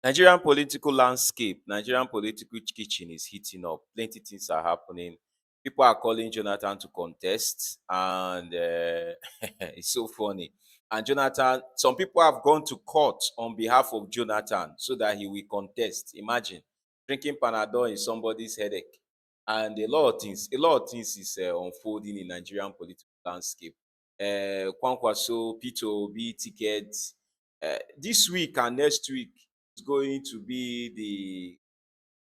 Nigerian political landscape, Nigerian political kitchen is heating up. Plenty things are happening. People are calling Jonathan to contest, and it's so funny. And Jonathan, some people have gone to court on behalf of Jonathan so that he will contest. Imagine drinking Panadol in somebody's headache, and a lot of things is unfolding in Nigerian political landscape. Kwankwaso, Peter Obi ticket. This week and next week is going to be the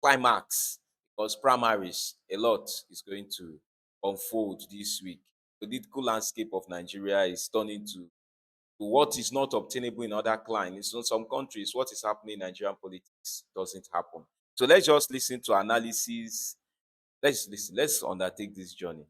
climax because primaries, a lot is going to unfold this week. The political landscape of Nigeria is turning to what is not obtainable in other climes. In some countries, what is happening in Nigerian politics doesn't happen. So let's just listen to analysis. Let's listen. Let's undertake this journey.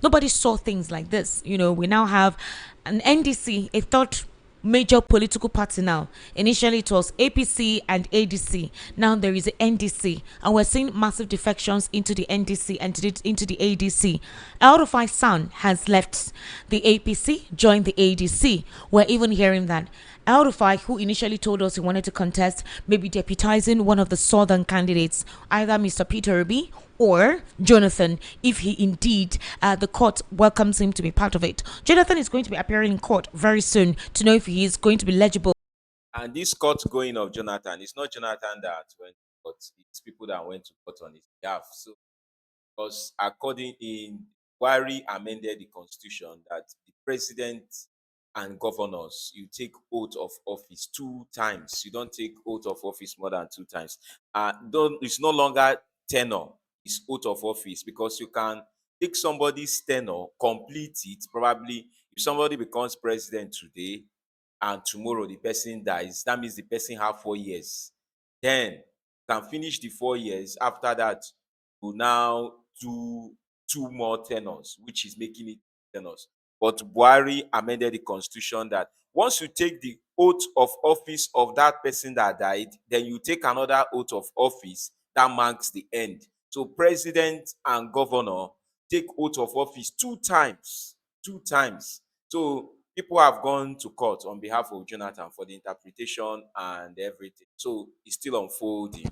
Nobody saw things like this. We now have an NDC, a third major political party now. Initially, it was APC and ADC. Now there is a NDC, and we're seeing massive defections into the NDC and into the ADC. El Rufai's son has left the APC, joined the ADC. We're even hearing that El Rufai, who initially told us he wanted to contest, maybe deputizing one of the southern candidates, either Mr. Peter Obi or Jonathan, if he indeed the court welcomes him to be part of it. Jonathan is going to be appearing in court very soon to know if he is going to be legible. And this court going of Jonathan, it's not Jonathan that went to court, it's people that went to court on his behalf. So because according in Wari amended the constitution that the president and governors, you take oath of office 2 times. You don't take oath of office more than 2 times. Don't It's no longer tenure, it's oath of office because you can take somebody's tenure, complete it. Probably if somebody becomes president today and tomorrow the person dies, that means the person have 4 years. Then can finish the 4 years. After that, will now do 2 more tenors, which is making it tenors. But Buhari amended the constitution that once you take the oath of office of that person that died, then you take another oath of office that marks the end. So president and governor take oath of office 2 times. 2 times. So people have gone to court on behalf of Jonathan for the interpretation and everything. So it's still unfolding.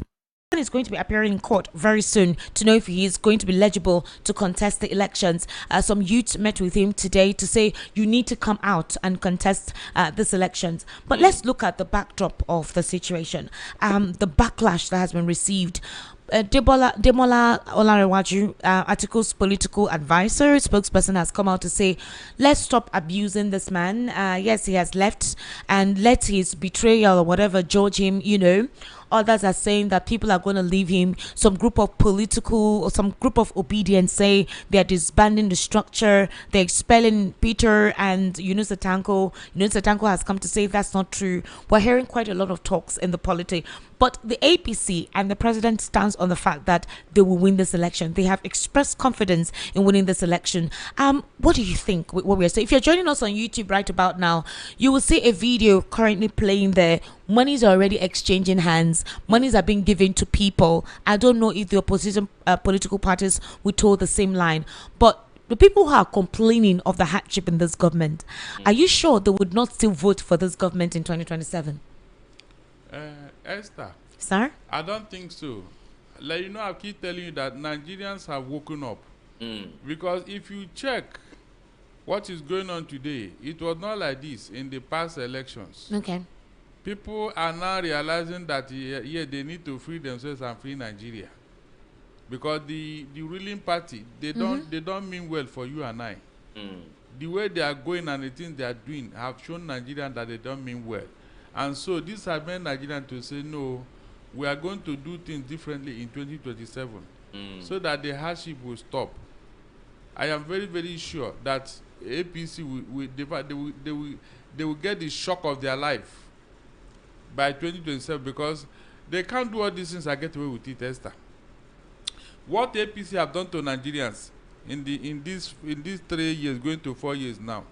Is going to be appearing in court very soon to know if he is going to be legible to contest the elections. Some youths met with him today to say you need to come out and contest these elections. But let's look at the backdrop of the situation, the backlash that has been received. Demola Olarewaju, Article's political advisor, spokesperson, has come out to say, let's stop abusing this man. Yes, he has left, and let his betrayal or whatever judge him. Others are saying that people are going to leave him. Some group of political or some group of obedience say they are disbanding the structure. They're expelling Peter and Yunus Atanko. Yunus Atanko has come to say that's not true. We're hearing quite a lot of talks in the polity. But the APC and the president stands on the fact that they will win this election. They have expressed confidence in winning this election. What do you think with what we're saying? If you're joining us on YouTube right about now, you will see a video currently playing there. Monies are already exchanging hands. Monies are being given to people. I don't know if the opposition political parties will toe the same line, but the people who are complaining of the hardship in this government, are you sure they would not still vote for this government in 2027? Esther, Sir? I don't think so. I keep telling you that Nigerians have woken up. Because if you check what is going on today, it was not like this in the past elections. Okay. People are now realizing that they need to free themselves and free Nigeria. Because the ruling party, they don't mean well for you and I. The way they are going and the things they are doing have shown Nigerians that they don't mean well. And so this has made Nigerians to say, no, we are going to do things differently in 2027 so that the hardship will stop. I am very, very sure that APC they will get the shock of their life by 2027 because they can't do all these things and get away with it, Esther. What APC have done to Nigerians in these 3 years, going to 4 years now,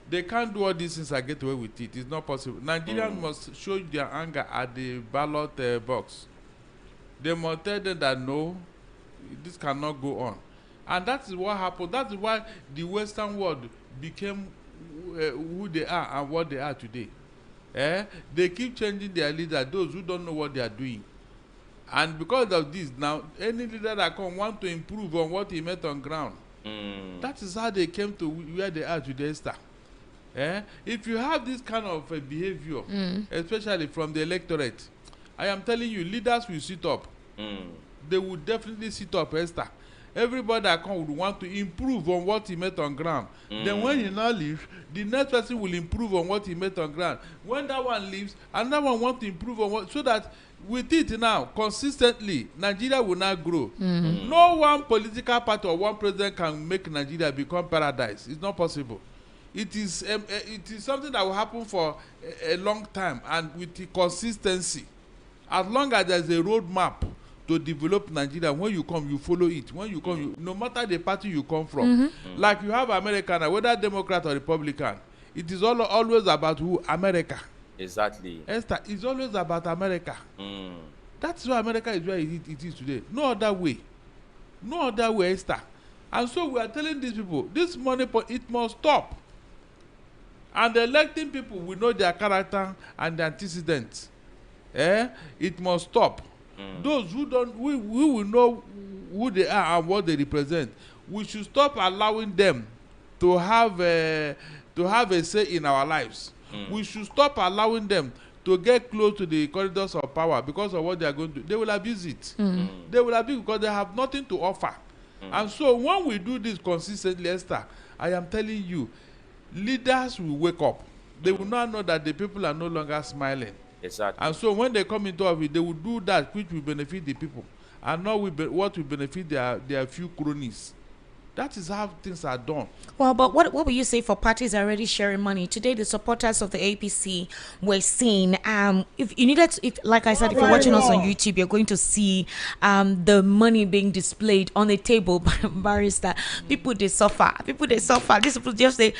they can't do all these things and get away with it. It's not possible. Nigerians must show their anger at the ballot box. They must tell them that no, this cannot go on. And that is what happened. That is why the Western world became who they are and what they are today. They keep changing their leader, those who don't know what they are doing. And because of this, now any leader that come want to improve on what he met on ground. That is how they came to where they are today, Esther. If you have this kind of behavior, especially from the electorate, I am telling you, leaders will sit up. They will definitely sit up, Esther. Everybody that come would want to improve on what he met on ground. Then when he now leaves, the next person will improve on what he met on ground. When that one leaves, another one want to improve on what, so that with it now, consistently, Nigeria will not grow. No one political party or one president can make Nigeria become paradise. It's not possible. It is something that will happen for a long time, and with the consistency. As long as there's a roadmap to develop Nigeria, when you come, you follow it. When you come, no matter the party you come from, like you have American, whether Democrat or Republican, it is always about who? America. Exactly. Esther, it's always about America. That's why America is where it is today. No other way. No other way, Esther. And so we are telling these people, this money, it must stop. And electing people will know their character and their antecedents. It must stop. Those who don't, we will know who they are and what they represent. We should stop allowing them to have a say in our lives. We should stop allowing them to get close to the corridors of power because of what they are going to do. They will abuse it. They will abuse it because they have nothing to offer. And so when we do this consistently, Esther, I am telling you, leaders will wake up. They will now know that the people are no longer smiling. Exactly. And so when they come into office, they will do that which will benefit the people, and not what will benefit their few cronies. That is how things are done. Well, but what will you say for parties already sharing money? Today, the supporters of the APC were seen. If you needed, if like I said, if you're watching us on YouTube, you're going to see the money being displayed on the table by barrister. People they suffer. People they suffer. These people just say,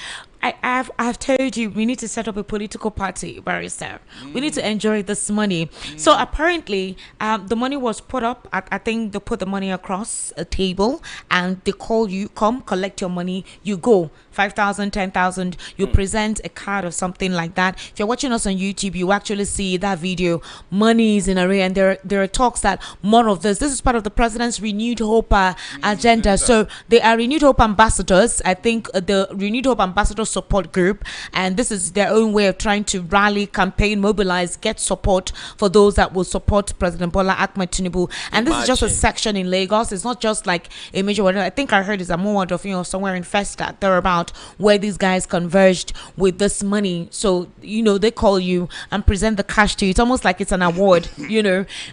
I've told you we need to set up a political party, barrister. We need to enjoy this money. So apparently, the money was put up. I think they put the money across a table and they call you, come collect your money. You go 5,000, 10,000. You present a card or something like that. If you're watching us on YouTube, you actually see that video. Money is in array, and there are talks that more of this. This is part of the president's renewed hope agenda. So they are renewed hope ambassadors. I think the renewed hope ambassadors support group, and this is their own way of trying to rally, campaign, mobilize, get support for those that will support President Bola Ahmed Tinubu. And this is just a section in Lagos. It's not just like a major one. I think I heard it's a more of, somewhere in Festa thereabout, where these guys converged with this money. So they call you and present the cash to you. It's almost like it's an award.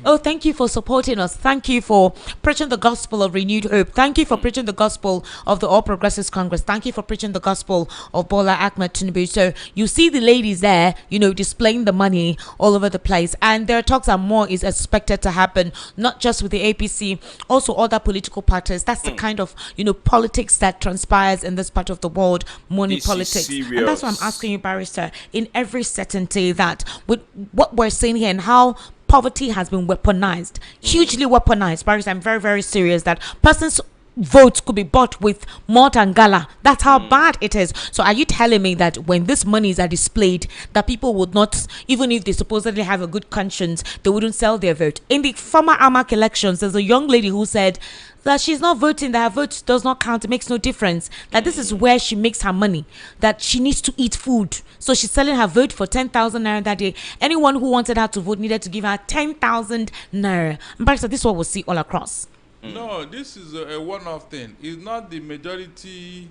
Oh, thank you for supporting us. Thank you for preaching the gospel of renewed hope. Thank you for preaching the gospel of the All Progressives Congress. Thank you for preaching the gospel of Bola Ahmed Tinubu. So you see the ladies there, displaying the money all over the place. And their talks and more is expected to happen, not just with the APC, also other political parties. That's the kind of, politics that transpires in this part of the world, money This is politics. serious. And that's why I'm asking you, barrister, in every certainty that with what we're seeing here and how poverty has been weaponized, hugely weaponized, barrister, I'm very, very serious that persons votes could be bought with malt and gala. That's how bad it is. So are you telling me that when these monies are displayed, that people would not, even if they supposedly have a good conscience, they wouldn't sell their vote? In the former AMAC elections, there's a young lady who said that she's not voting, that her vote does not count, it makes no difference, that this is where she makes her money, that she needs to eat food. So she's selling her vote for 10,000 naira that day. Anyone who wanted her to vote needed to give her 10,000 naira. But this is what we'll see all across. No, this is a one-off thing. It's not the majority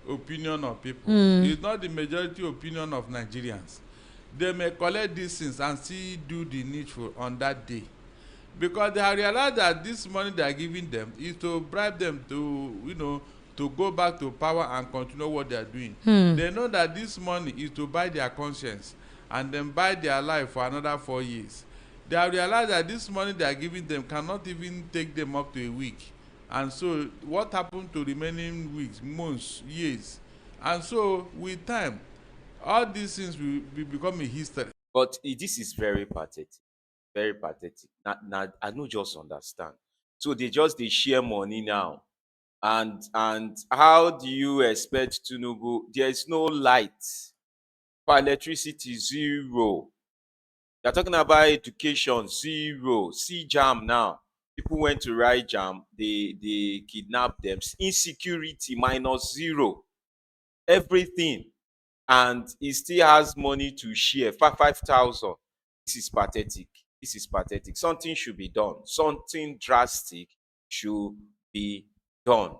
opinion of people. It's not the majority opinion of Nigerians. They may collect these things and still do the needful on that day, because they have realized that this money they are giving them is to bribe them to, to go back to power and continue what they are doing. They know that this money is to buy their conscience and then buy their life for another 4 years. They have realized that this money they are giving them cannot even take them up to a week. And so what happened to remaining weeks, months, years? And so with time, all these things will become a history. But this is very pathetic. Very pathetic. Now I don't just understand. So they share money now. And how do you expect Tinubu? There is no light. For electricity, zero. You're talking about education, zero. See jam now. People went to write jam, they kidnapped them. Insecurity, minus zero. Everything. And he still has money to share. 5,000. This is pathetic. This is pathetic. Something should be done. Something drastic should be done.